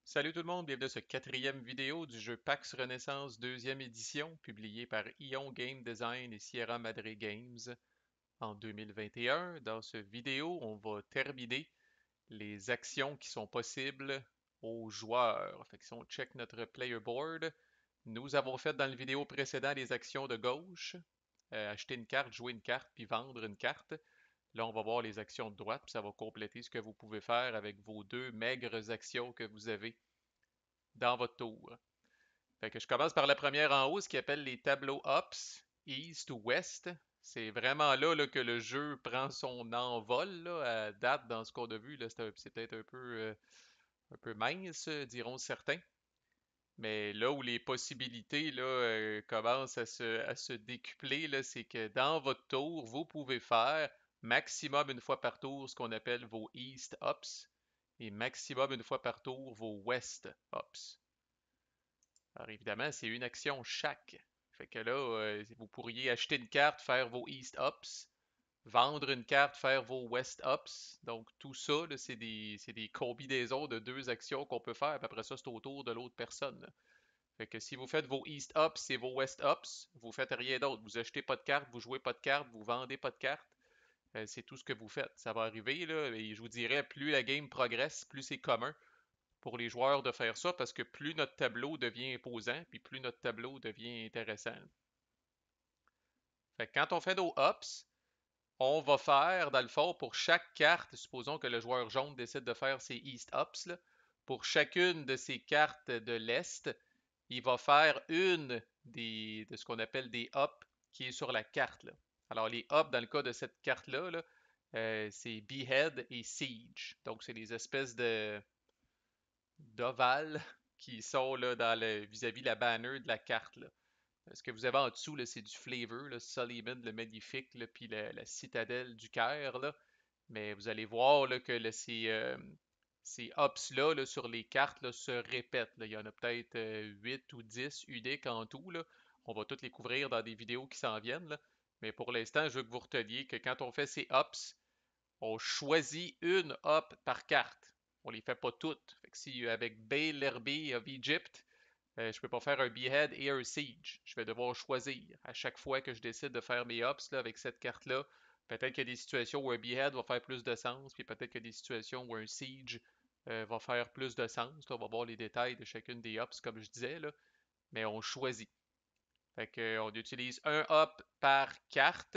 Salut tout le monde, bienvenue à ce quatrième vidéo du jeu PAX Renaissance deuxième édition, publié par Ion Game Design et Sierra Madre Games en 2021. Dans cette vidéo, on va terminer les actions qui sont possibles aux joueurs. Fait que si on check notre player board, nous avons fait dans la vidéo précédente les actions de gauche, acheter une carte, jouer une carte, puis vendre une carte. Là, on va voir les actions de droite, puis ça va compléter ce que vous pouvez faire avec vos deux maigres actions que vous avez dans votre tour. Fait que je commence par la première en haut, ce qui appelle les tableaux Ops, East ou West. C'est vraiment là, que le jeu prend son envol là, à date dans ce qu'on a vu. Là, c'est peut-être un peu mince, diront certains. Mais là où les possibilités là, commencent à se décupler, là, c'est que dans votre tour, vous pouvez faire maximum une fois par tour ce qu'on appelle vos East Ops et maximum une fois par tour vos West Ops. Alors évidemment, c'est une action chaque. Fait que là, vous pourriez acheter une carte, faire vos East Ups, vendre une carte, faire vos West Ups. Donc tout ça, là, c'est des combinaisons de deux actions qu'on peut faire. Puis après ça, c'est au tour de l'autre personne, là. Fait que si vous faites vos East Ups et vos West Ups, vous faites rien d'autre. Vous achetez pas de carte, vous jouez pas de carte, vous vendez pas de carte. C'est tout ce que vous faites. Ça va arriver, là, et je vous dirais, plus la game progresse, plus c'est commun pour les joueurs de faire ça parce que plus notre tableau devient imposant, puis plus notre tableau devient intéressant. Fait que quand on fait nos hops, on va faire, dans le fond, pour chaque carte, supposons que le joueur jaune décide de faire ses East Hops, là, pour chacune de ces cartes de l'Est, il va faire une de ce qu'on appelle des hops qui est sur la carte, là. Alors, les hops, dans le cas de cette carte-là, là, c'est Behead et Siege. Donc, c'est des espèces de d'ovales qui sont là, dans le vis-à-vis la banner de la carte, là. Ce que vous avez en dessous, là, c'est du flavor, là, Suleiman le Magnifique, là, puis la citadelle du Caire, là. Mais vous allez voir là, que là, ces hops-là là, sur les cartes là, se répètent, là. Il y en a peut-être 8 ou 10 uniques en tout, là. On va toutes les couvrir dans des vidéos qui s'en viennent, là. Mais pour l'instant, je veux que vous reteniez que quand on fait ces hops, on choisit une hop par carte. On les fait pas toutes. Fait que si avec Bay l'Herbie of Egypt, je peux pas faire un Behead et un Siege. Je vais devoir choisir à chaque fois que je décide de faire mes hops là, avec cette carte-là. Peut-être qu'il y a des situations où un Behead va faire plus de sens, puis peut-être qu'il y a des situations où un Siege va faire plus de sens. Là, on va voir les détails de chacune des hops, comme je disais, là, mais on choisit. Fait que, on utilise un hop par carte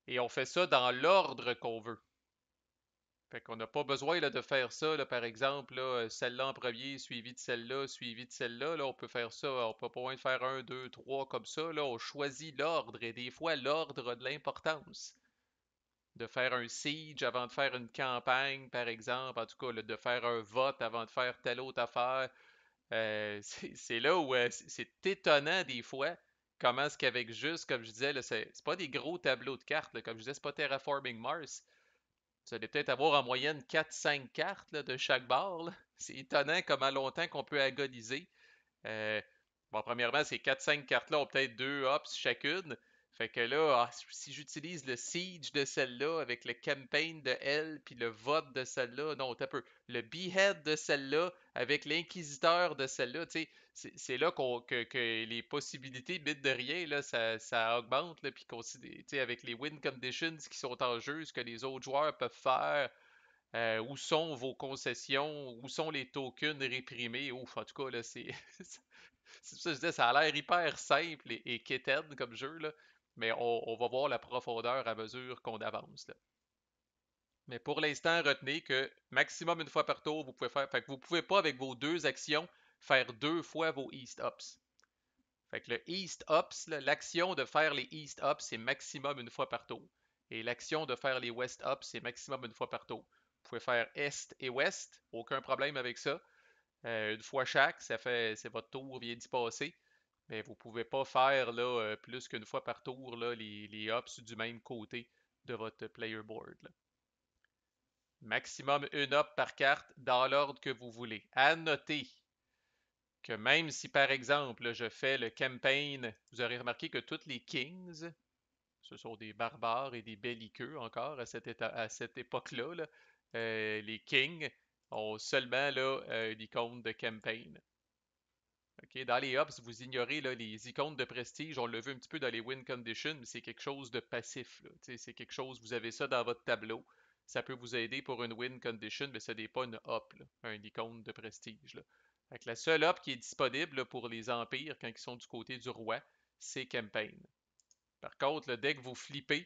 et on fait ça dans l'ordre qu'on veut. Fait qu'on n'a pas besoin là, de faire ça, là, par exemple, là, celle-là en premier, suivi de celle-là, suivi de celle-là. Là, on peut faire ça, on peut pas moins faire un, deux, trois comme ça. Là, on choisit l'ordre et des fois l'ordre a de l'importance. De faire un siege avant de faire une campagne, par exemple, en tout cas, là, de faire un vote avant de faire telle autre affaire. C'est là où c'est étonnant des fois comment est-ce qu'avec juste, comme je disais, là, c'est pas des gros tableaux de cartes. Là, comme je disais, c'est pas Terraforming Mars. Vous allez peut-être avoir en moyenne 4-5 cartes là, de chaque barre, là. C'est étonnant comment longtemps qu'on peut agoniser. Euh, bon, premièrement, ces 4-5 cartes-là ont peut-être deux hops chacune. Fait que là, si j'utilise le siege de celle-là avec le campaign de elle, puis le vote de celle-là, non, t'as peu. Le behead de celle-là avec l'inquisiteur de celle-là, tu sais, c'est là que les possibilités, bit de rien, là, ça augmente, là, puis tu sais, avec les win conditions qui sont en jeu, ce que les autres joueurs peuvent faire, où sont vos concessions, où sont les tokens réprimés, ouf, en tout cas, là, c'est c'est ça que je disais, ça a l'air hyper simple et quétaine comme jeu, là, mais on va voir la profondeur à mesure qu'on avance, là. Mais pour l'instant, retenez que maximum une fois par tour, vous pouvez faire. Fait que vous pouvez pas, avec vos deux actions, faire deux fois vos East Ups. Fait que le East Ups, l'action de faire les East Ups, c'est maximum une fois par tour. Et l'action de faire les West Ups, c'est maximum une fois par tour. Vous pouvez faire Est et Ouest, aucun problème avec ça. Une fois chaque, c'est votre tour vient d'y passer. Mais vous ne pouvez pas faire là, plus qu'une fois par tour là, les hops du même côté de votre player board, là. Maximum une hop par carte dans l'ordre que vous voulez. À noter que même si par exemple là, je fais le campaign, vous aurez remarqué que toutes les kings, ce sont des barbares et des belliqueux encore à cette époque-là, là. Les kings, ont seulement là, une icône de campaign. OK? Dans les Ops, vous ignorez là, les icônes de prestige. On l'a vu un petit peu dans les win conditions, mais c'est quelque chose de passif. Là. C'est quelque chose, vous avez ça dans votre tableau. Ça peut vous aider pour une win condition, mais ce n'est pas une op, là, un icône de prestige. Là. Fait que la seule op qui est disponible là, pour les empires quand ils sont du côté du roi, c'est campaign. Par contre, là, dès que vous flippez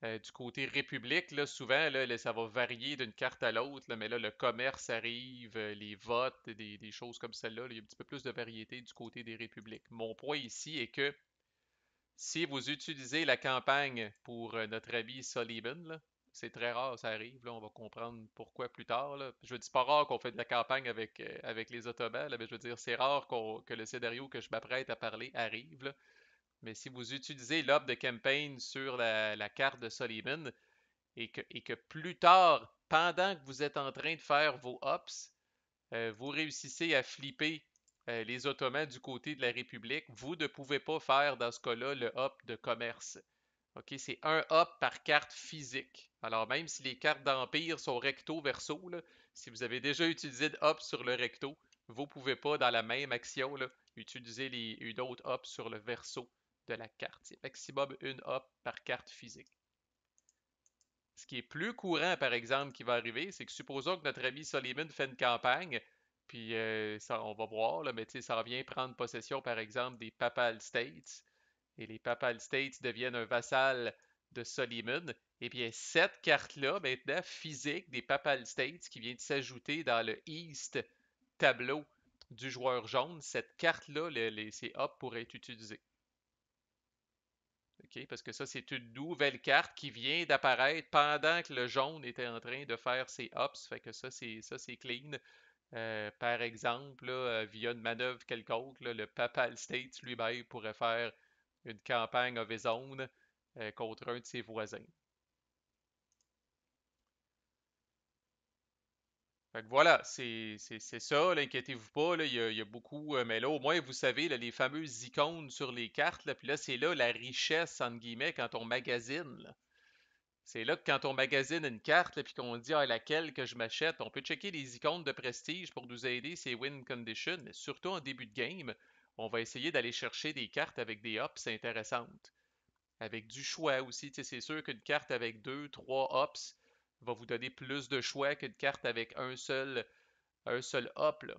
du côté République, là, souvent, là, ça va varier d'une carte à l'autre, là, mais là, le commerce arrive, les votes, des choses comme celle-là, là, il y a un petit peu plus de variété du côté des Républiques. Mon point ici est que si vous utilisez la campagne pour notre ami Sullivan, là, c'est très rare, ça arrive, là, on va comprendre pourquoi plus tard. Là. Je veux dire, c'est pas rare qu'on fait de la campagne avec les Ottomans, là, mais je veux dire, c'est rare que le scénario que je m'apprête à parler arrive. Là. Mais si vous utilisez l'ob de campagne sur la carte de Sullivan, et que plus tard, pendant que vous êtes en train de faire vos hops, vous réussissez à flipper les Ottomans du côté de la République, vous ne pouvez pas faire dans ce cas-là le hop de commerce. OK, c'est un hop par carte physique. Alors même si les cartes d'Empire sont recto-verso, là, si vous avez déjà utilisé de hop sur le recto, vous ne pouvez pas dans la même action là, utiliser une autre hop sur le verso de la carte. C'est maximum une hop par carte physique. Ce qui est plus courant, par exemple, qui va arriver, c'est que supposons que notre ami Soliman fait une campagne, puis ça, on va voir, là, mais ça revient prendre possession, par exemple, des Papal States, et les Papal States deviennent un vassal de Soliman, et bien cette carte-là, maintenant, physique des Papal States, qui vient de s'ajouter dans le East tableau du joueur jaune, cette carte-là, ces hops pourraient être utilisés. OK? Parce que ça, c'est une nouvelle carte qui vient d'apparaître pendant que le jaune était en train de faire ses hops. Fait que ça, c'est clean. Par exemple, là, via une manœuvre quelconque, là, le Papal States lui-même pourrait faire une campagne of his own contre un de ses voisins. Fait que voilà, c'est ça, là, inquiétez-vous pas, là, il y a beaucoup, mais là, au moins, vous savez, là, les fameuses icônes sur les cartes, là, puis là, c'est là la richesse, entre guillemets, quand on magasine. Là. C'est là que quand on magasine une carte, puis qu'on dit ah, laquelle que je m'achète, on peut checker les icônes de prestige pour nous aider, c'est win condition, mais surtout en début de game, on va essayer d'aller chercher des cartes avec des hops intéressantes. Avec du choix aussi, c'est sûr qu'une carte avec deux, trois hops va vous donner plus de choix qu'une carte avec un seul hop. Là.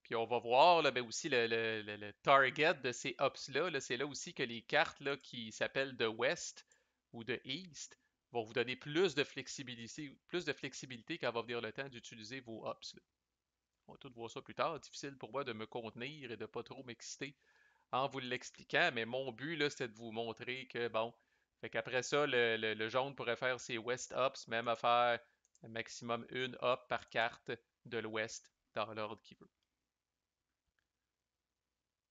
Puis on va voir là, ben aussi le target de ces hops-là. Là, c'est là aussi que les cartes là, qui s'appellent de West ou de East vont vous donner plus de flexibilité quand va venir le temps d'utiliser vos hops. Là. On va tout voir ça plus tard. Difficile pour moi de me contenir et de pas trop m'exciter en vous l'expliquant, mais mon but, là, c'était de vous montrer que, bon, fait qu'après ça, le jaune pourrait faire ses West Hops, même à faire maximum une hop par carte de l'Ouest dans l'ordre qu'il veut.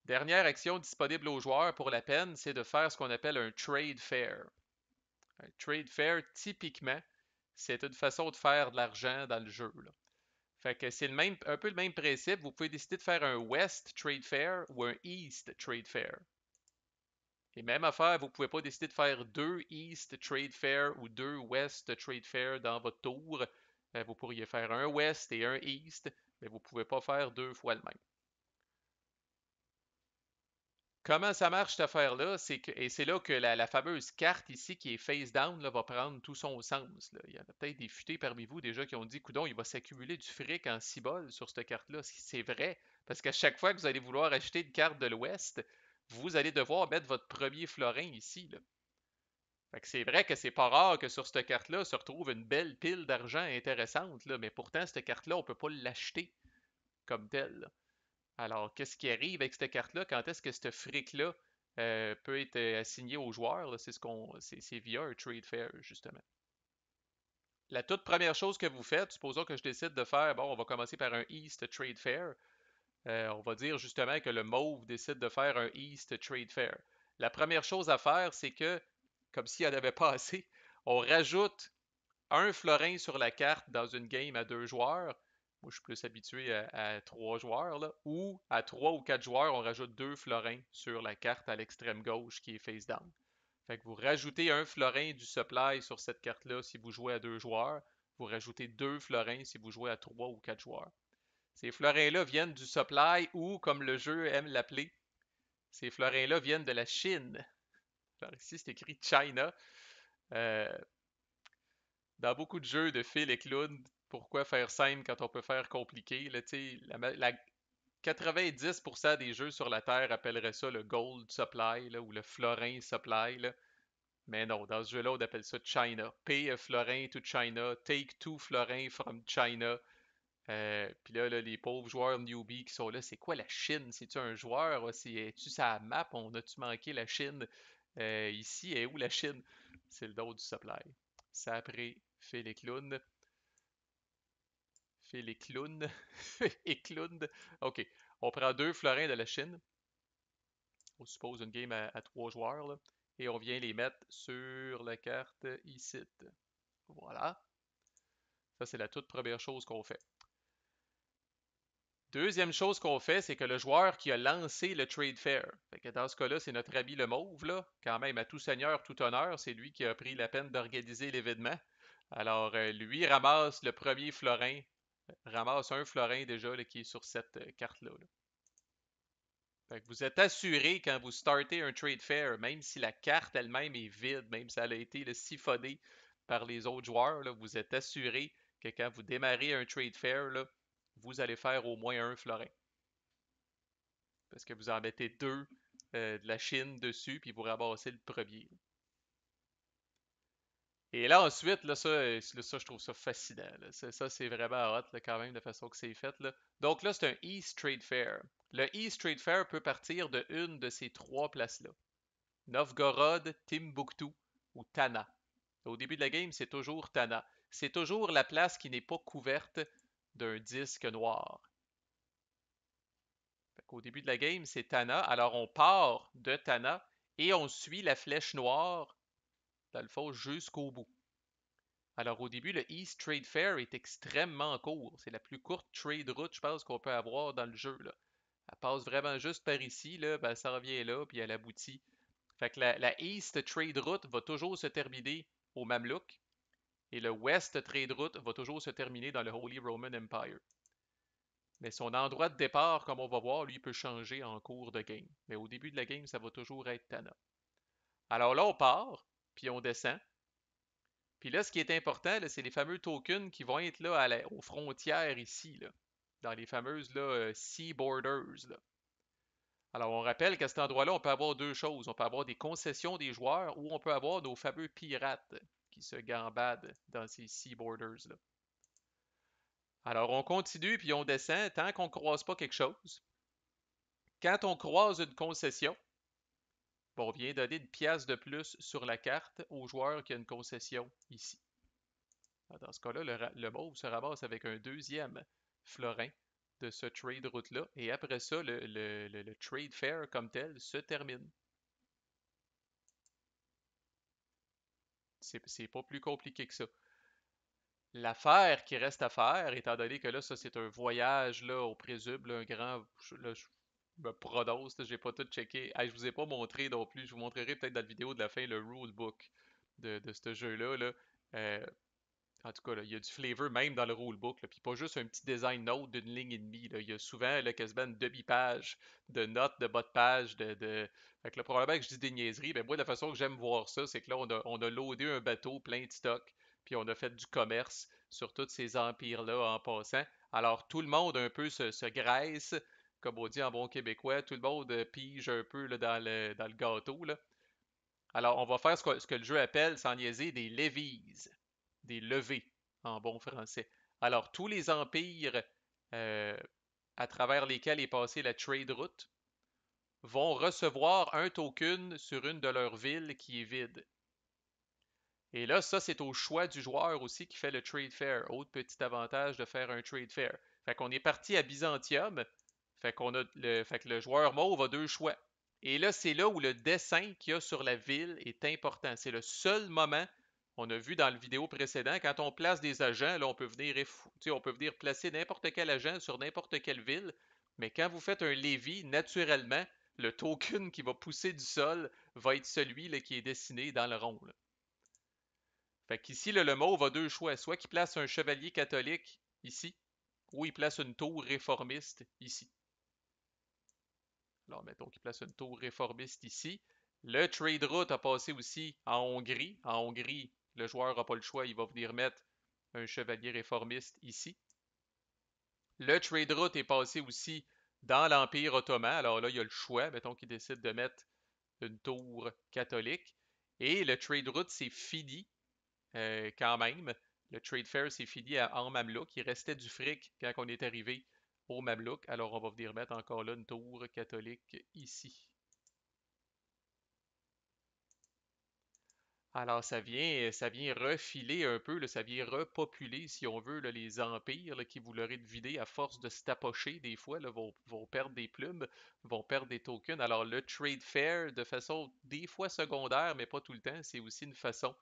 Dernière action disponible aux joueurs pour la peine, c'est de faire ce qu'on appelle un trade fair. Un trade fair, typiquement, c'est une façon de faire de l'argent dans le jeu. Là. Fait que c'est un peu le même principe. Vous pouvez décider de faire un West Trade Fair ou un East Trade Fair. Et même affaire, vous ne pouvez pas décider de faire deux East Trade Fair ou deux West Trade Fair dans votre tour. Vous pourriez faire un West et un East, mais vous ne pouvez pas faire deux fois le même. Comment ça marche cette affaire-là? Et c'est là que la fameuse carte ici qui est face down là, va prendre tout son sens. Là. Il y en a peut-être des futés parmi vous déjà qui ont dit coudon, il va s'accumuler du fric en cibole sur cette carte-là. C'est vrai, parce qu'à chaque fois que vous allez vouloir acheter une carte de l'Ouest, vous allez devoir mettre votre premier florin ici. Là. Fait que c'est vrai que c'est pas rare que sur cette carte-là se retrouve une belle pile d'argent intéressante, là, mais pourtant, cette carte-là, on ne peut pas l'acheter comme telle. Là. Alors, qu'est-ce qui arrive avec cette carte-là? Quand est-ce que ce fric-là peut être assigné aux joueurs? Là? C'est via un trade fair, justement. La toute première chose que vous faites, supposons que je décide de faire, bon, on va commencer par un East Trade Fair. On va dire justement que le mauve décide de faire un East Trade Fair. La première chose à faire, c'est que, comme s'il n'y en avait pas assez, on rajoute un florin sur la carte dans une game à deux joueurs. Moi, je suis plus habitué à trois joueurs, là. Ou à trois ou quatre joueurs, on rajoute deux florins sur la carte à l'extrême gauche qui est face down. Fait que vous rajoutez un florin du supply sur cette carte-là si vous jouez à deux joueurs. vous rajoutez 2 florins si vous jouez à 3 ou 4 joueurs. Ces florins-là viennent du supply ou, comme le jeu aime l'appeler, ces florins-là viennent de la Chine. Alors ici, c'est écrit China. Euh, dans beaucoup de jeux de Phil et Clown, pourquoi faire simple quand on peut faire compliqué? Là, 90% des jeux sur la Terre appelleraient ça le Gold Supply là, ou le Florin Supply. Là. Mais non, dans ce jeu-là, on appelle ça China. Pay a florin to China. Take 2 florins from China. Puis là, les pauvres joueurs newbies qui sont là, c'est quoi la Chine? C'est-tu un joueur? Es-tu sa map? On a-tu manqué la Chine? Ici, est où la Chine? C'est le dos du supply. Ça après fait les clowns. Fait les clowns. Et clowns. OK. On prend 2 florins de la Chine. On suppose une game à 3 joueurs. Là, et on vient les mettre sur la carte ici. Voilà. Ça, c'est la toute première chose qu'on fait. Deuxième chose qu'on fait, c'est que le joueur qui a lancé le trade fair, fait que dans ce cas-là, c'est notre ami le Mauve, là, quand même à tout seigneur, tout honneur, c'est lui qui a pris la peine d'organiser l'événement. Alors, lui ramasse le premier florin, ramasse un florin déjà là, qui est sur cette carte-là. Là. Fait que vous êtes assuré quand vous startez un trade fair, même si la carte elle-même est vide, même si elle a été là, siphonnée par les autres joueurs, là, vous êtes assuré que quand vous démarrez un trade fair, là, vous allez faire au moins un florin. Parce que vous en mettez 2 de la Chine dessus, puis vous ramassez le premier. Et là, ensuite, là, ça je trouve ça fascinant. Là. Ça, c'est vraiment hot, là, quand même, de façon que c'est fait. Là. Donc là, c'est un East Trade Fair. Le East Trade Fair peut partir de une de ces 3 places-là. Novgorod, Timbuktu ou Tana. Au début de la game, c'est toujours Tana. C'est toujours la place qui n'est pas couverte d'un disque noir. Au début de la game, c'est Tana. Alors on part de Tana et on suit la flèche noire, dans le fond, jusqu'au bout. Alors au début, le East Trade Fair est extrêmement court. C'est la plus courte trade route, je pense, qu'on peut avoir dans le jeu. Là. Elle passe vraiment juste par ici, là, ben, ça revient là, puis elle aboutit. Fait que la East Trade Route va toujours se terminer au Mamluk et le West Trade Route va toujours se terminer dans le Holy Roman Empire. Mais son endroit de départ, comme on va voir, lui peut changer en cours de game. Mais au début de la game, ça va toujours être Tana. Alors là, on part, puis on descend. Puis là, ce qui est important, c'est les fameux tokens qui vont être là aux frontières ici, là, dans les fameuses là, Sea Borders. Là. Alors, on rappelle qu'à cet endroit-là, on peut avoir 2 choses. On peut avoir des concessions des joueurs ou on peut avoir nos fameux pirates qui se gambadent dans ces Sea Borders. Là. Alors, on continue puis on descend tant qu'on ne croise pas quelque chose. Quand on croise une concession, on vient donner une pièce de plus sur la carte au joueur qui a une concession ici. Dans ce cas-là, le mauve se ramasse avec un deuxième florin de ce trade route-là. Et après ça, le trade fair comme tel se termine. C'est pas plus compliqué que ça. L'affaire qui reste à faire, étant donné que là, ça, c'est un voyage là, au présume, là, un grand. Là, je me prononce, j'ai pas tout checké. Hey, je vous ai pas montré non plus. Je vous montrerai peut-être dans la vidéo de la fin le rulebook de ce jeu-là. Là. En tout cas, là, il y a du flavor même dans le rulebook. Puis pas juste un petit design note d'une ligne et demie. Là. Il y a souvent là, quasiment une demi-page de notes de bas de page. Fait que là, probablement que je dis des niaiseries. Mais moi, la façon que j'aime voir ça, c'est que là, on a loadé un bateau plein de stock. Puis on a fait du commerce sur tous ces empires-là en passant. Alors tout le monde un peu se graisse, comme on dit en bon québécois. Tout le monde pige un peu là, dans le gâteau. Là. Alors on va faire ce que le jeu appelle, sans niaiser, des levies, des levées en bon français. Alors tous les empires euh, à travers lesquels est passée la trade route vont recevoir un token sur une de leurs villes qui est vide. Et là, ça, c'est au choix du joueur aussi qui fait le trade fair. Autre petit avantage de faire un trade fair. Fait qu'on est parti à Byzantium. Fait que le joueur mauve a 2 choix. Et là, c'est là où le dessin qu'il y a sur la ville est important. C'est le seul moment, on a vu dans le vidéo précédent, quand on place des agents, là, on peut venir placer n'importe quel agent sur n'importe quelle ville. Mais quand vous faites un Lévis, naturellement, le token qui va pousser du sol va être celui là, qui est dessiné dans le rond. Là. Fait qu'ici, le mauve a deux choix. Soit qu'il place un chevalier catholique ici, ou il place une tour réformiste ici. Alors, mettons qu'il place une tour réformiste ici. Le trade route a passé aussi en Hongrie. En Hongrie, le joueur n'a pas le choix, il va venir mettre un chevalier réformiste ici. Le trade route est passé aussi dans l'Empire ottoman. Alors là, il y a le choix. Mettons qu'il décide de mettre une tour catholique. Et le trade route s'est fini quand même. Le trade fair s'est fini en Mamelouk. Il restait du fric quand on est arrivé au Mamelouk. Alors on va venir mettre encore là une tour catholique ici. Alors ça vient refiler un peu, là, ça vient repopuler, si on veut, là, les empires là, qui voudraient être vidés à force de se tapocher des fois, là, vont perdre des plumes, vont perdre des tokens. Alors le trade fair, de façon des fois secondaire, mais pas tout le temps, c'est aussi une façon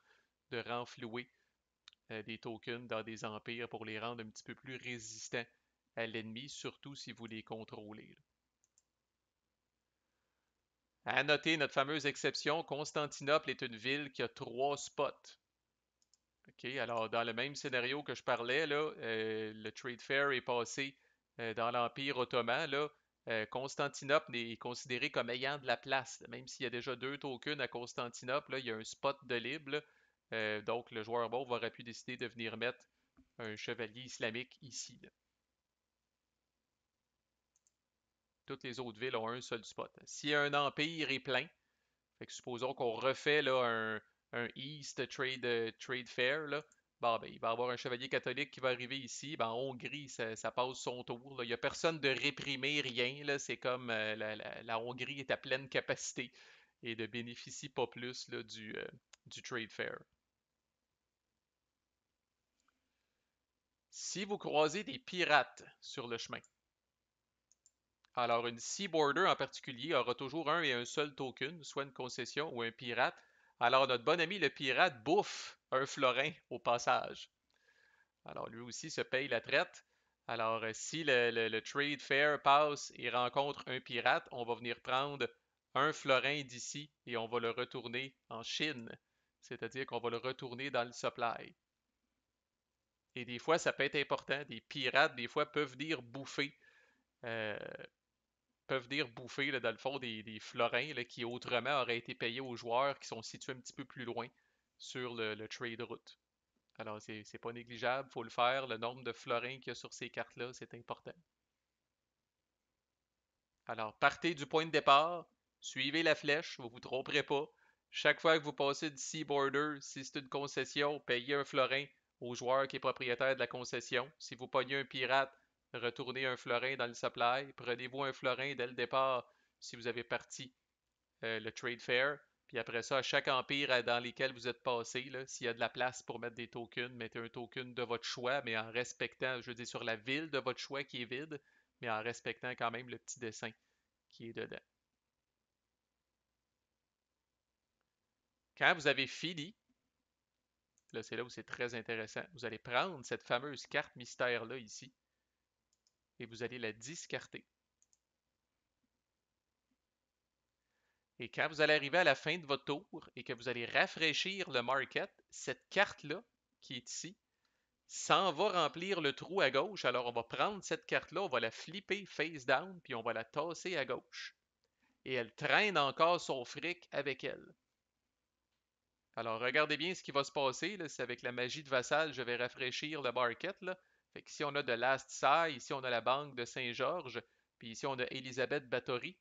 de renflouer des tokens dans des empires pour les rendre un petit peu plus résistants à l'ennemi, surtout si vous les contrôlez. Là. À noter notre fameuse exception, Constantinople est une ville qui a trois spots. OK, alors dans le même scénario que je parlais, là, le trade fair est passé dans l'Empire ottoman. Là, Constantinople est considéré comme ayant de la place. Même s'il y a déjà deux tokens à Constantinople, là, il y a un spot de libre. Là. Donc le joueur mauve aurait pu décider de venir mettre un chevalier islamique ici. Là. Toutes les autres villes ont un seul spot. Si un empire est plein, fait que supposons qu'on refait là, un East Trade Fair, là, bon, ben, il va y avoir un chevalier catholique qui va arriver ici. Ben, en Hongrie, ça passe son tour. Là. Il n'y a personne de réprimer, rien. Là. C'est comme la Hongrie est à pleine capacité et ne bénéficie pas plus là, du Trade Fair. Si vous croisez des pirates sur le chemin, alors une Sea Border en particulier aura toujours un et un seul token, soit une concession ou un pirate. Alors notre bon ami le pirate bouffe un florin au passage. Alors lui aussi se paye la traite. Alors si le trade fair passe et rencontre un pirate, on va venir prendre un florin d'ici et on va le retourner en Chine. C'est-à-dire qu'on va le retourner dans le supply. Et des fois, ça peut être important. Des pirates, des fois, euh, peuvent venir bouffer, là, dans le fond, des florins là, qui autrement auraient été payés aux joueurs qui sont situés un petit peu plus loin sur le trade route. Alors, c'est pas négligeable, il faut le faire. Le nombre de florins qu'il y a sur ces cartes-là, c'est important. Alors, partez du point de départ, suivez la flèche, vous ne vous tromperez pas. Chaque fois que vous passez du Sea Border, si c'est une concession, payez un florin au joueur qui est propriétaire de la concession. Si vous pognez un pirate, retournez un florin dans le supply. Prenez-vous un florin dès le départ si vous avez parti le trade fair. Puis après ça, à chaque empire dans lesquels vous êtes passé, s'il y a de la place pour mettre des tokens, mettez un token de votre choix, mais en respectant, je veux dire, sur la ville de votre choix qui est vide, mais en respectant quand même le petit dessin qui est dedans. Quand vous avez fini, là c'est là où c'est très intéressant, vous allez prendre cette fameuse carte mystère-là ici et vous allez la discarter. Et quand vous allez arriver à la fin de votre tour et que vous allez rafraîchir le market, cette carte-là qui est ici s'en va remplir le trou à gauche. Alors on va prendre cette carte-là, on va la flipper face down, puis on va la tasser à gauche. Et elle traîne encore son fric avec elle. Alors, regardez bien ce qui va se passer. C'est avec la magie de Vassal, je vais rafraîchir le market. Là. Fait qu'ici, on a de Last Sai, ici, on a la Banque de Saint-Georges, puis ici, on a Elisabeth Bathory.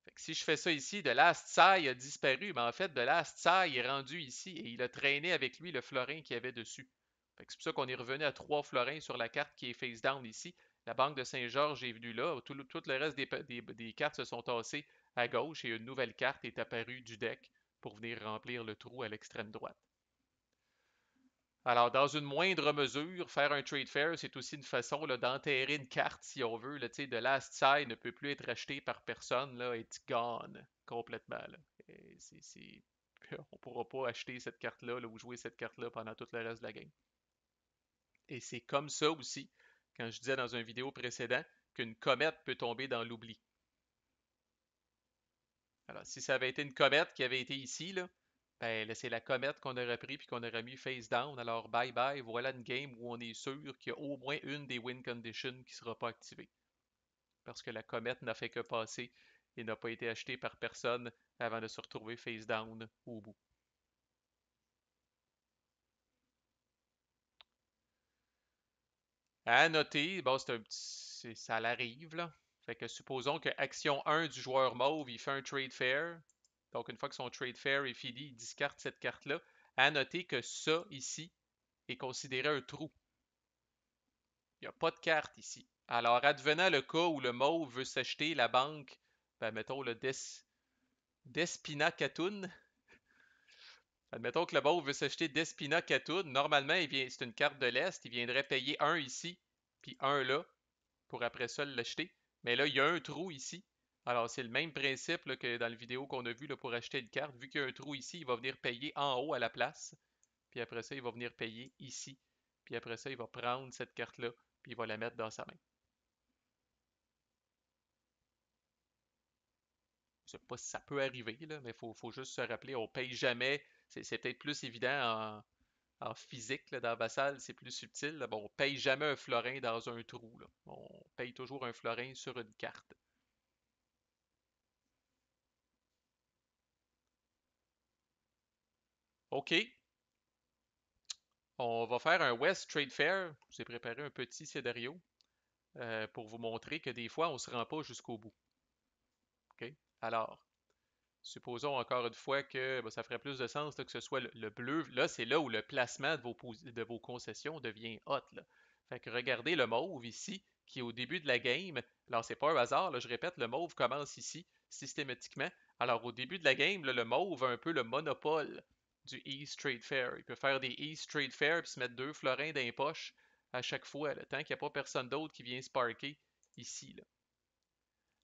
Fait que si je fais ça ici, de Last Sai a disparu, mais en fait, de Last Sai est rendu ici et il a traîné avec lui le florin qu'il y avait dessus. Fait que c'est pour ça qu'on est revenu à trois florins sur la carte qui est face down ici. La Banque de Saint-Georges est venue là. Tout le reste des cartes se sont tassées à gauche et une nouvelle carte est apparue du deck pour venir remplir le trou à l'extrême droite. Alors, dans une moindre mesure, faire un trade fair, c'est aussi une façon d'enterrer une carte, si on veut. Là, de Last Side ne peut plus être acheté par personne, là, it's gone complètement. Là. On ne pourra pas acheter cette carte-là ou jouer cette carte-là pendant tout le reste de la game. Et c'est comme ça aussi, quand je disais dans une vidéo précédente, qu'une comète peut tomber dans l'oubli. Alors, si ça avait été une comète qui avait été ici, là, Ben, là, c'est la comète qu'on aurait pris puis qu'on aurait mis face down. Alors, bye bye, voilà une game où on est sûr qu'il y a au moins une des win conditions qui sera pas activée. Parce que la comète n'a fait que passer et n'a pas été achetée par personne avant de se retrouver face down au bout. À noter, bon, ça l'arrive, là. Fait que supposons que action 1 du joueur mauve, il fait un trade fair. Donc, une fois que son trade fair est fini, il discarte cette carte-là. À noter que ça, ici, est considéré un trou. Il n'y a pas de carte ici. Alors, advenant le cas où le mauve veut s'acheter la banque, ben, mettons le Despina Katoun. Admettons que le mauve veut s'acheter Despina Katoun. Normalement, c'est une carte de l'Est. Il viendrait payer un ici, puis un là, pour après ça l'acheter. Mais là, il y a un trou ici. Alors, c'est le même principe là, que dans la vidéo qu'on a vue là, pour acheter une carte. Vu qu'il y a un trou ici, il va venir payer en haut à la place. Puis après ça, il va venir payer ici. Puis après ça, il va prendre cette carte-là, puis il va la mettre dans sa main. Je sais pas si ça peut arriver, là, mais faut juste se rappeler, on paye jamais. C'est peut-être plus évident en physique, là, dans Vassal, c'est plus subtil. Là. Bon, on paye jamais un florin dans un trou. Là. On paye toujours un florin sur une carte. OK, on va faire un West Trade Fair. Je vous ai préparé un petit scénario pour vous montrer que des fois, on ne se rend pas jusqu'au bout. OK? Alors, supposons encore une fois que ben, ça ferait plus de sens là, que ce soit le bleu. Là, c'est là où le placement de vos concessions devient hot. Là. Fait que regardez le mauve ici, qui est au début de la game. Alors, c'est pas un hasard, là, je répète, le mauve commence ici, systématiquement. Alors, au début de la game, là, le mauve a un peu le monopole du East Trade Fair. Il peut faire des East Trade Fair puis se mettre 2 florins dans les poches à chaque fois, là, tant qu'il n'y a pas personne d'autre qui vient sparker ici. Là.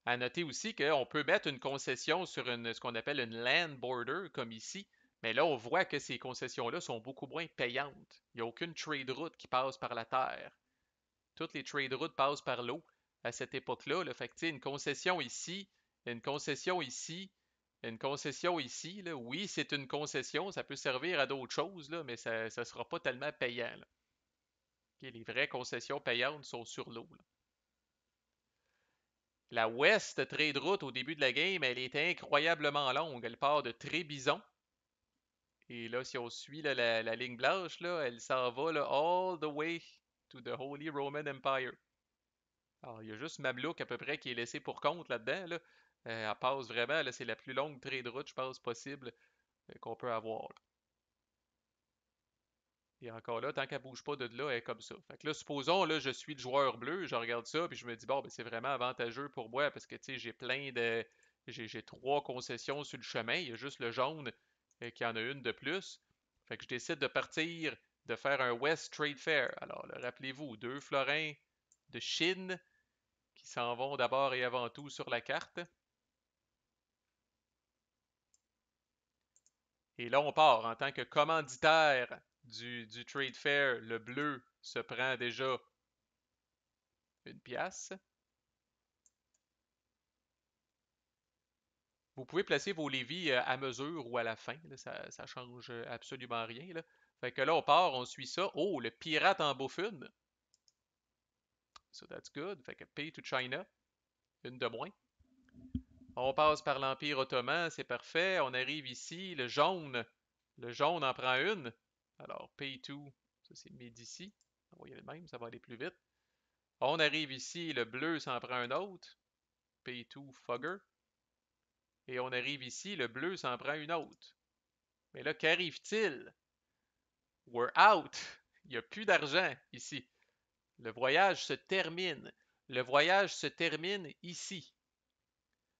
À noter aussi qu'on peut mettre une concession sur ce qu'on appelle une land border, comme ici, mais là, on voit que ces concessions-là sont beaucoup moins payantes. Il n'y a aucune trade route qui passe par la terre. Toutes les trade routes passent par l'eau à cette époque-là. Là. Fait que, une concession ici, une concession ici, une concession ici, là, oui, c'est une concession, ça peut servir à d'autres choses, là, mais ça ne sera pas tellement payant. Là. Ok, les vraies concessions payantes sont sur l'eau. Là. La West Trade Route au début de la game, elle est incroyablement longue. Elle part de Trébizon. Et là, si on suit là, la ligne blanche, là, elle s'en va là, all the way to the Holy Roman Empire. Alors, il y a juste Mamluk à peu près qui est laissé pour compte là-dedans. Là. Elle passe vraiment, là, c'est la plus longue trade route, je pense, possible qu'on peut avoir. Là. Et encore là, tant qu'elle bouge pas de là, elle est comme ça. Fait que là, supposons, là, je suis le joueur bleu, je regarde ça, puis je me dis, bon, ben, c'est vraiment avantageux pour moi parce que, tu sais, j'ai plein de. J'ai 3 concessions sur le chemin. Il y a juste le jaune qui en a une de plus. Fait que je décide de partir, de faire un West Trade Fair. Alors, là, rappelez-vous, 2 florins de Chine qui s'en vont d'abord et avant tout sur la carte. Et là, on part en tant que commanditaire du Trade Fair. Le bleu se prend déjà une pièce. Vous pouvez placer vos lévis à mesure ou à la fin. Là, ça ne change absolument rien. Là. Fait que là, on part, on suit ça. Oh, le pirate en bouffune. So that's good. Fait que pay to China. Une de moins. On passe par l'Empire ottoman, c'est parfait. On arrive ici. Le jaune. Le jaune en prend une. Alors, pay to. Ça, c'est Médicis. On va y aller le même, ça va aller plus vite. On arrive ici. Le bleu s'en prend un autre. Pay to Fugger. Et on arrive ici. Le bleu s'en prend une autre. Mais là, qu'arrive-t-il? We're out. Il n'y a plus d'argent ici. Le voyage se termine. Le voyage se termine ici.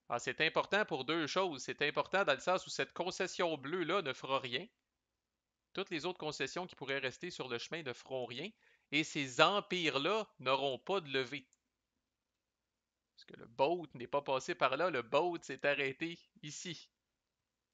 Alors, c'est important pour 2 choses. C'est important dans le sens où cette concession bleue-là ne fera rien. Toutes les autres concessions qui pourraient rester sur le chemin ne feront rien. Et ces empires-là n'auront pas de levée. Parce que le boat n'est pas passé par là. Le boat s'est arrêté ici.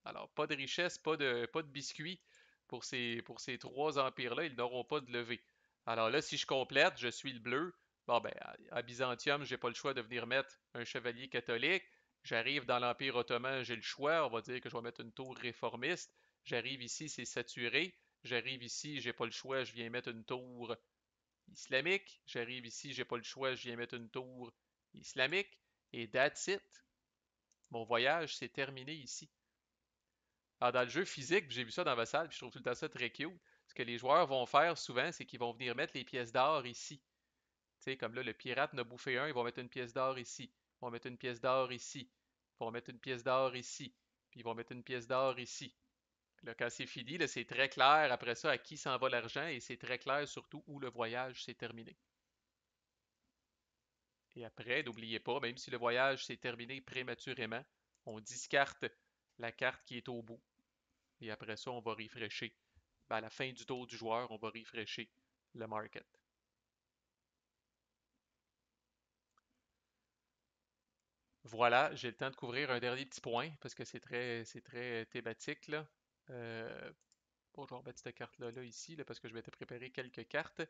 Alors, pas de richesse, pas de biscuits pour ces 3 empires-là. Ils n'auront pas de levée. Alors là, si je complète, je suis le bleu. Bon, ben, à Byzantium, j'ai pas le choix de venir mettre un chevalier catholique. J'arrive dans l'Empire ottoman, j'ai le choix. On va dire que je vais mettre une tour réformiste. J'arrive ici, c'est saturé. J'arrive ici, j'ai pas le choix, je viens mettre une tour islamique. J'arrive ici, j'ai pas le choix, je viens mettre une tour islamique. Et that's it. Mon voyage s'est terminé ici. Alors, dans le jeu physique, j'ai vu ça dans ma salle, puis je trouve tout le temps ça très cute. Ce que les joueurs vont faire souvent, c'est qu'ils vont venir mettre les pièces d'or ici. Tu sais, comme là, le pirate en a bouffé un, ils vont mettre une pièce d'or ici. Ils vont mettre une pièce d'or ici. Ils vont mettre une pièce d'or ici. Puis ils vont mettre une pièce d'or ici. Là, quand c'est fini, là, c'est très clair après ça à qui s'en va l'argent et c'est très clair surtout où le voyage s'est terminé. Et après, n'oubliez pas, même si le voyage s'est terminé prématurément, on discarte la carte qui est au bout. Et après ça, on va refresher. Ben, à la fin du tour du joueur, on va refresher le market. Voilà, j'ai le temps de couvrir un dernier petit point parce que c'est très thématique là. Euh, bon, je vais remettre cette carte-là là, ici là, parce que je vais te préparer quelques cartes.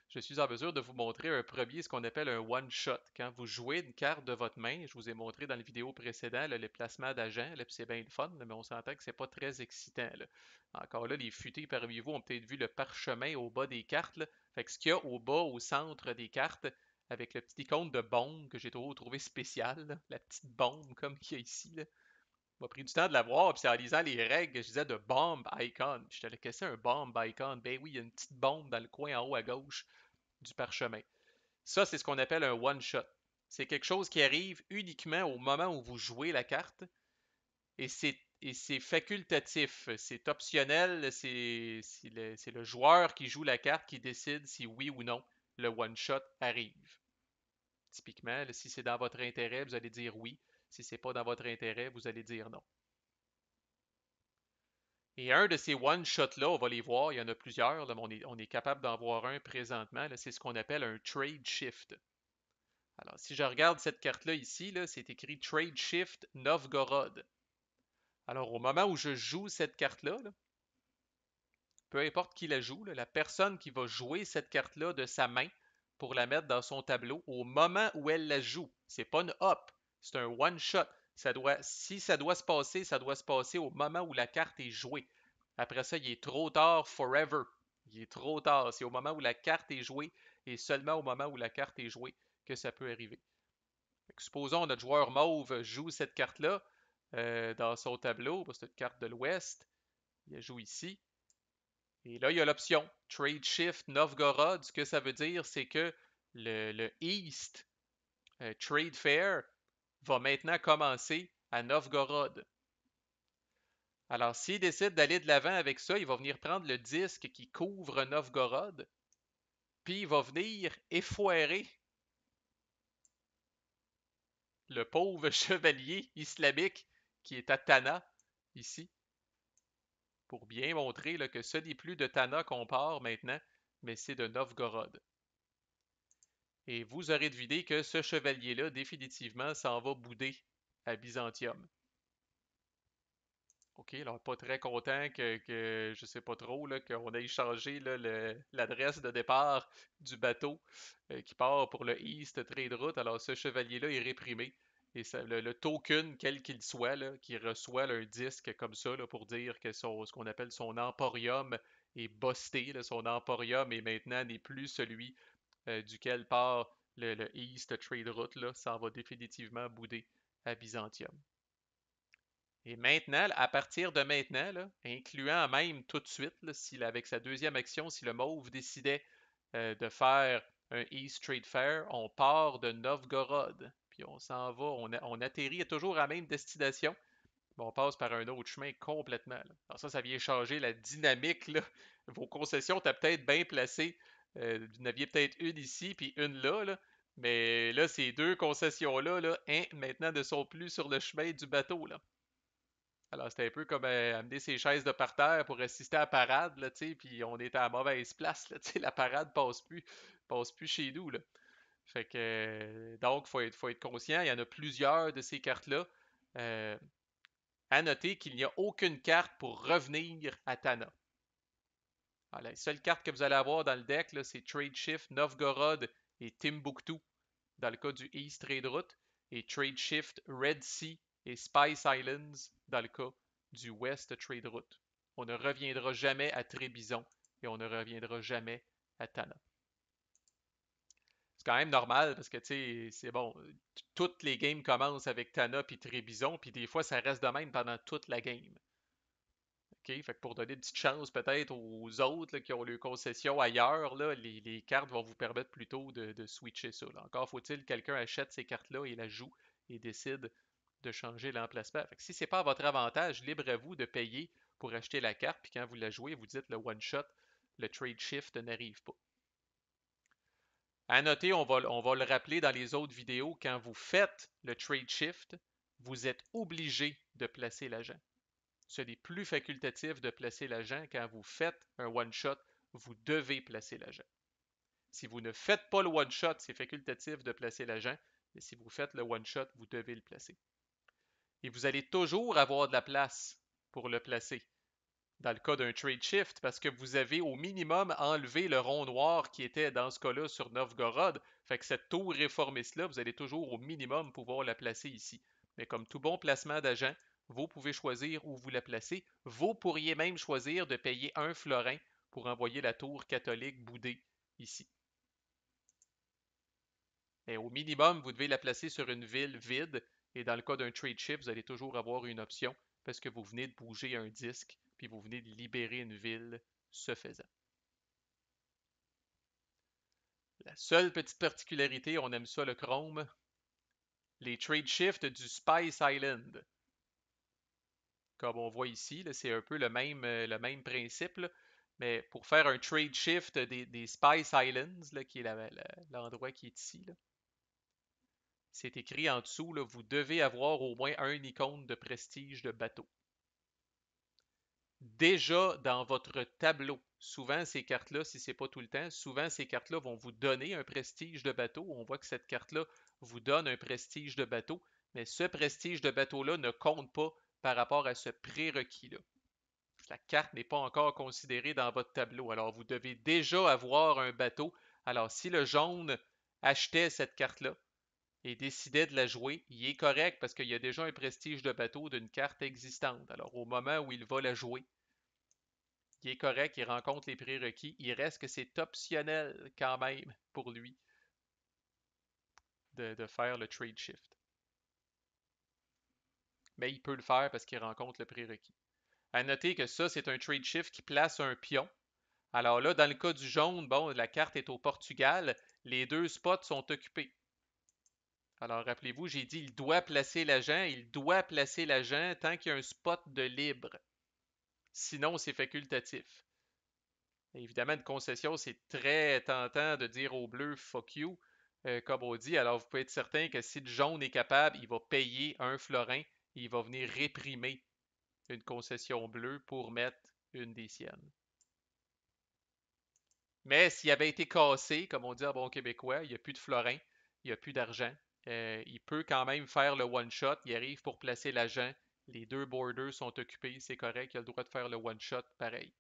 Je suis en mesure de vous montrer un premier, ce qu'on appelle un one-shot. Quand vous jouez une carte de votre main, je vous ai montré dans la vidéo précédente le placement d'agents, puis c'est bien le fun, là, mais on s'entend que c'est pas très excitant. Là. Encore là, les futés parmi vous ont peut-être vu le parchemin au bas des cartes. Là. Fait que ce qu'il y a au bas, au centre des cartes, avec le petit icône de bombe que j'ai trouvé spécial, là, la petite bombe comme qu'il y a ici. Là. M'a pris du temps de la voir, puis c'est en lisant les règles que je disais de bomb icon. Je te le cassais un bomb icon. Ben oui, il y a une petite bombe dans le coin en haut à gauche du parchemin. Ça, c'est ce qu'on appelle un one-shot. C'est quelque chose qui arrive uniquement au moment où vous jouez la carte et c'est facultatif, c'est optionnel, c'est le joueur qui joue la carte qui décide si oui ou non le one-shot arrive. Typiquement, si c'est dans votre intérêt, vous allez dire oui. Si c'est pas dans votre intérêt, vous allez dire non. Et un de ces one-shots-là, on va les voir, il y en a plusieurs, là, mais on est capable d'en voir un présentement, c'est ce qu'on appelle un trade shift. Alors, si je regarde cette carte-là ici, là, c'est écrit Trade Shift Novgorod. Alors, au moment où je joue cette carte-là, là, peu importe qui la joue, là, la personne qui va jouer cette carte-là de sa main pour la mettre dans son tableau, au moment où elle la joue, c'est pas une hop, c'est un one-shot. Si ça doit se passer, ça doit se passer au moment où la carte est jouée. Après ça, il est trop tard forever. Il est trop tard. C'est au moment où la carte est jouée et seulement au moment où la carte est jouée que ça peut arriver. Supposons notre joueur mauve joue cette carte-là dans son tableau, c'est une carte de l'Ouest. Il la joue ici. Et là, il y a l'option Trade Shift Novgorod. Ce que ça veut dire, c'est que le East Trade Fair va maintenant commencer à Novgorod. Alors, s'il décide d'aller de l'avant avec ça, il va venir prendre le disque qui couvre Novgorod, puis il va venir effoirer le pauvre chevalier islamique qui est à Tana, ici, pour bien montrer là, que ce n'est plus de Tana qu'on part maintenant, mais c'est de Novgorod. Et vous aurez deviné que ce chevalier-là, définitivement, s'en va bouder à Byzantium. OK, alors pas très content que je sais pas trop, là, qu'on ait changé là, l'adresse de départ du bateau qui part pour le East Trade Route. Alors ce chevalier-là est réprimé. Et ça, le token, quel qu'il soit, là, qui reçoit là, un disque comme ça là, pour dire que ce qu'on appelle son emporium est busté. Là, son emporium est maintenant n'est plus celui duquel part le East Trade Route. Là, ça en va définitivement bouder à Byzantium. Et maintenant, à partir de maintenant, là, incluant même tout de suite, là, avec sa deuxième action, si le Mauve décidait de faire un East Trade Fair, on part de Novgorod. Puis on s'en va, on atterrit toujours à la même destination, mais on passe par un autre chemin complètement. Là. Alors ça vient changer la dynamique. Là. Vos concessions étaient peut-être bien placées. Vous en aviez peut-être une ici, puis une là, là. Mais là, ces deux concessions-là, là, maintenant ne sont plus sur le chemin du bateau. Là. Alors, c'était un peu comme amener ses chaises de parterre pour assister à la parade, là, tu sais, puis on était à la mauvaise place, là, tu sais, la parade passe plus chez nous, là. Fait que, donc, faut être conscient, il y en a plusieurs de ces cartes-là. Euh, à noter qu'il n'y a aucune carte pour revenir à Tana. Alors, les seules cartes que vous allez avoir dans le deck, là, c'est Trade Shift, Novgorod et Timbuktu, dans le cas du East Trade Route, et Trade Shift, Red Sea et Spice Islands, dans le cas du West Trade Route. On ne reviendra jamais à Trébizon et on ne reviendra jamais à Tana. C'est quand même normal parce que, tu sais, c'est bon, toutes les games commencent avec Tana puis Trébizon, puis des fois, ça reste de même pendant toute la game. OK? Fait que pour donner une petite chance peut-être aux autres là, qui ont leur concession ailleurs, là, les cartes vont vous permettre plutôt de switcher ça. Là. Encore faut-il que quelqu'un achète ces cartes-là et la joue et décide de changer l'emplacement. Fait que si c'est pas à votre avantage, libre à vous de payer pour acheter la carte, puis quand vous la jouez, vous dites le one-shot, le trade shift n'arrive pas. À noter, on va le rappeler dans les autres vidéos, quand vous faites le trade shift, vous êtes obligé de placer l'agent. Ce n'est plus facultatif de placer l'agent. Quand vous faites un one-shot, vous devez placer l'agent. Si vous ne faites pas le one-shot, c'est facultatif de placer l'agent, mais si vous faites le one-shot, vous devez le placer. Et vous allez toujours avoir de la place pour le placer dans le cas d'un trade shift, parce que vous avez au minimum enlevé le rond noir qui était dans ce cas-là sur Novgorod. Fait que cette tour réformiste-là, vous allez toujours au minimum pouvoir la placer ici. Mais comme tout bon placement d'agent, vous pouvez choisir où vous la placez. Vous pourriez même choisir de payer un florin pour envoyer la tour catholique boudée ici. Mais au minimum, vous devez la placer sur une ville vide. Et dans le cas d'un trade shift, vous allez toujours avoir une option parce que vous venez de bouger un disque puis vous venez de libérer une ville ce faisant. La seule petite particularité, on aime ça le Chrome, les trade shifts du Spice Island. Comme on voit ici, c'est un peu le même principe, là. Mais pour faire un trade shift des Spice Islands, là, qui est l'endroit qui est ici, là, c'est écrit en dessous, là, vous devez avoir au moins un icône de prestige de bateau. Déjà dans votre tableau, souvent ces cartes-là, si c'est pas tout le temps, souvent ces cartes-là vont vous donner un prestige de bateau. On voit que cette carte-là vous donne un prestige de bateau, mais ce prestige de bateau-là ne compte pas par rapport à ce prérequis-là. La carte n'est pas encore considérée dans votre tableau. Alors vous devez déjà avoir un bateau. Alors si le jaune achetait cette carte-là et décidait de la jouer, il est correct parce qu'il y a déjà un prestige de bateau d'une carte existante. Alors au moment où il va la jouer, il est correct, il rencontre les prérequis. Il reste que c'est optionnel quand même pour lui de faire le trade shift. Mais il peut le faire parce qu'il rencontre le prérequis. À noter que ça, c'est un trade shift qui place un pion. Alors là, dans le cas du jaune, bon, la carte est au Portugal. Les deux spots sont occupés. Alors rappelez-vous, j'ai dit il doit placer l'agent. Il doit placer l'agent tant qu'il y a un spot de libre. Sinon, c'est facultatif. Évidemment, une concession, c'est très tentant de dire au bleu fuck you, comme on dit. Alors, vous pouvez être certain que si le jaune est capable, il va payer un florin et il va venir réprimer une concession bleue pour mettre une des siennes. Mais s'il avait été cassé, comme on dit en bon québécois, il n'y a plus de florin, il n'y a plus d'argent, il peut quand même faire le one-shot. Il arrive pour placer l'agent. Les deux borders sont occupés, c'est correct, il a le droit de faire le one-shot pareil.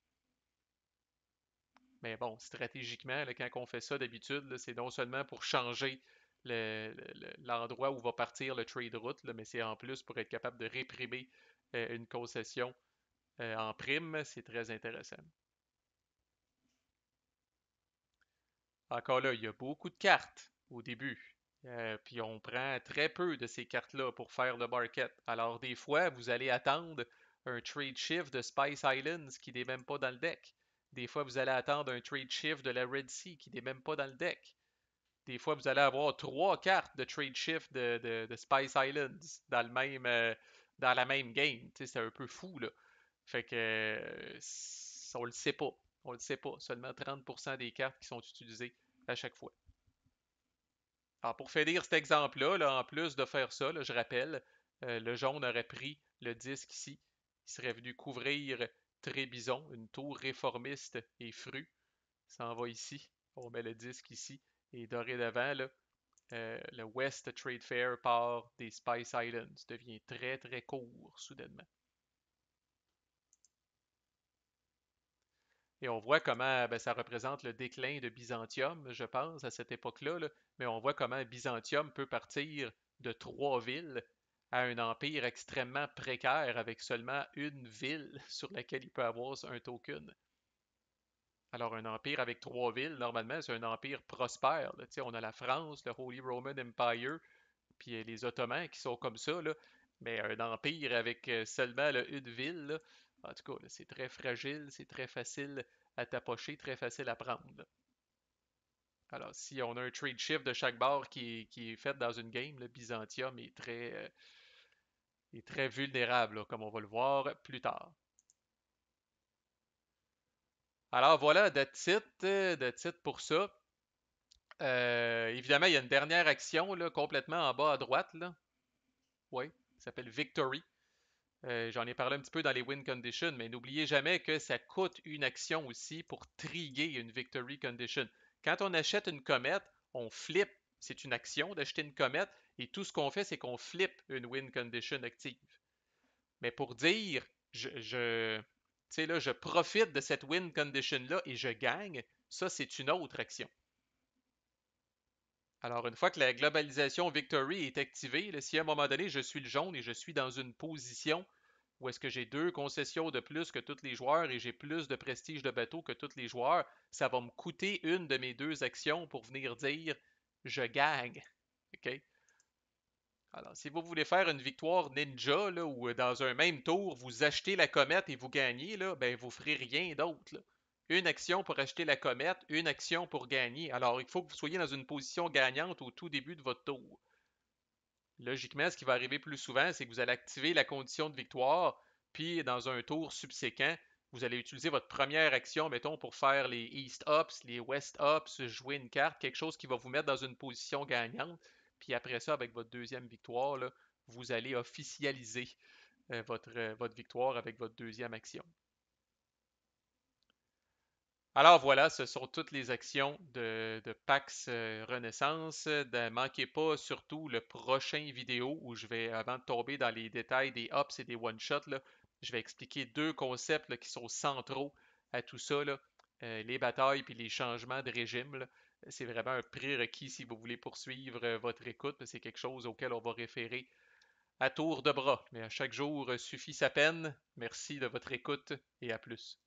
Mais bon, stratégiquement, là, quand on fait ça d'habitude, c'est non seulement pour changer l'endroit où va partir le trade route, là, mais c'est en plus pour être capable de réprimer une concession en prime. C'est très intéressant. Encore là, il y a beaucoup de cartes au début. Puis on prend très peu de ces cartes-là pour faire le market. Alors des fois, vous allez attendre un trade shift de Spice Islands qui n'est même pas dans le deck. Des fois, vous allez attendre un trade shift de la Red Sea qui n'est même pas dans le deck. Des fois, vous allez avoir trois cartes de trade shift de Spice Islands dans dans la même game. C'est un peu fou, là. Fait que on le sait pas. On le sait pas. Seulement 30% des cartes qui sont utilisées à chaque fois. Alors, pour finir cet exemple-là, là, en plus de faire ça, là, je rappelle, le jaune aurait pris le disque ici. Il serait venu couvrir Trébizon, une tour réformiste et fru. Il s'en va ici. On met le disque ici. Et dorénavant, là, le West Trade Fair part des Spice Islands. Devient très, très court, soudainement. Et on voit comment ça représente le déclin de Byzantium, je pense, à cette époque-là. Là. Mais on voit comment Byzantium peut partir de trois villes à un empire extrêmement précaire avec seulement une ville sur laquelle il peut avoir un token. Alors, un empire avec trois villes, normalement, c'est un empire prospère. Là. Tu sais, on a la France, le Holy Roman Empire, puis les Ottomans qui sont comme ça. Là. Mais un empire avec seulement là, une ville, là, en tout cas, là, c'est très fragile, c'est très facile à tapocher, très facile à prendre. Là. Alors, si on a un trade shift de chaque bord qui est fait dans une game, le Byzantium est très vulnérable, là, comme on va le voir plus tard. Alors voilà, that's it pour ça. Évidemment, il y a une dernière action là, complètement en bas à droite. Là. Oui, ça s'appelle Victory. J'en ai parlé un petit peu dans les win conditions, mais n'oubliez jamais que ça coûte une action aussi pour trigger une victory condition. Quand on achète une comète, on flippe. C'est une action d'acheter une comète, et tout ce qu'on fait, c'est qu'on flippe une win condition active. Mais pour dire, tu sais là, je profite de cette win condition-là et je gagne, ça, c'est une autre action. Alors, une fois que la globalisation victory est activée, là, si à un moment donné, je suis le jaune et je suis dans une position où est-ce que j'ai deux concessions de plus que tous les joueurs et j'ai plus de prestige de bateau que tous les joueurs, ça va me coûter une de mes deux actions pour venir dire je gagne. OK? Alors, si vous voulez faire une victoire ninja, là, où dans un même tour, vous achetez la comète et vous gagnez, là, ben, vous ne ferez rien d'autre. Là. Une action pour acheter la comète, une action pour gagner. Alors, il faut que vous soyez dans une position gagnante au tout début de votre tour. Logiquement, ce qui va arriver plus souvent, c'est que vous allez activer la condition de victoire, puis dans un tour subséquent, vous allez utiliser votre première action, mettons, pour faire les East Ups, les West Ups, jouer une carte, quelque chose qui va vous mettre dans une position gagnante. Puis après ça, avec votre deuxième victoire, là, vous allez officialiser votre victoire avec votre deuxième action. Alors voilà, ce sont toutes les actions de PAX Renaissance. Ne manquez pas surtout le prochain vidéo où je vais, avant de tomber dans les détails des ups et des one-shots, je vais expliquer deux concepts là, qui sont centraux à tout ça, là, les batailles et les changements de régime. Là. C'est vraiment un prérequis si vous voulez poursuivre votre écoute. C'est quelque chose auquel on va référer à tour de bras. Mais à chaque jour suffit sa peine. Merci de votre écoute et à plus.